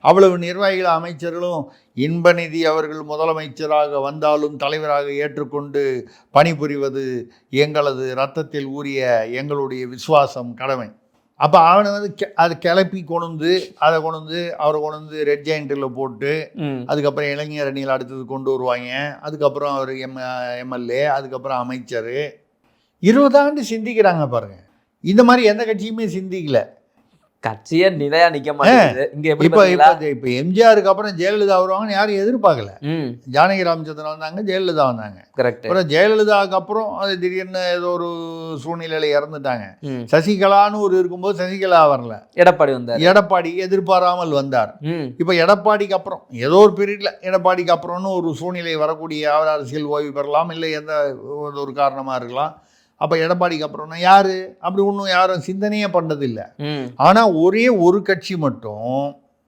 அவ்வளவு நிர்வாகிகள் அமைச்சர்களும் இன்பநிதி அவர்கள் முதலமைச்சராக வந்தாலும் தலைவராக ஏற்றுக்கொண்டு பணிபுரிவது எங்களது இரத்தத்தில் ஊறிய எங்களுடைய விசுவாசம், கடமை. அப்போ அவனை வந்து அது கிளப்பி கொண்டு அதை அவரை கொண்டு ரெட் ஜெயிண்டில் போட்டு அதுக்கப்புறம் இளைஞர் அணியில் அடுத்தது கொண்டு வருவாங்க. அதுக்கப்புறம் அவர் எம்எல்ஏ, அதுக்கப்புறம் அமைச்சர். 20 ஆண்டு சிந்திக்கிறாங்க பாருங்க. இந்த மாதிரி எந்த கட்சியுமே சிந்திக்கல. கட்சியே நிலையா நிக்க மாட்டேங்குது. இப்போ எம்ஜிஆருக்கு அப்புறம் ஜெயலலிதா வருவாங்கன்னு யாரும் எதிர்பார்க்கல. ஜானகி ராமச்சந்திரன் வந்தாங்க, ஜெயலலிதா வந்தாங்க. அப்புறம் ஜெயலலிதாவுக்கு அப்புறம் அது திடீர்னு ஏதோ ஒரு சூழ்நிலையில இறந்துட்டாங்க. சசிகலான்னு ஒரு இருக்கும்போது சசிகலா வரல, எடப்பாடி வந்தார். எடப்பாடி எதிர்பாராமல் வந்தார். இப்போ எடப்பாடிக்கு அப்புறம் ஏதோ ஒரு பீரியட்ல எடப்பாடிக்கு அப்புறம்னு ஒரு சூழ்நிலை வரக்கூடிய அரசியல் ஓய்வு பெறலாம், இல்லை எந்த ஒரு காரணமா இருக்கலாம். அப்போ எடப்பாடிக்கு அப்புறம்னா யாரு அப்படி ஒன்றும் யாரும் சிந்தனையே பண்ணதில்லை. ஆனால் ஒரே ஒரு கட்சி மட்டும்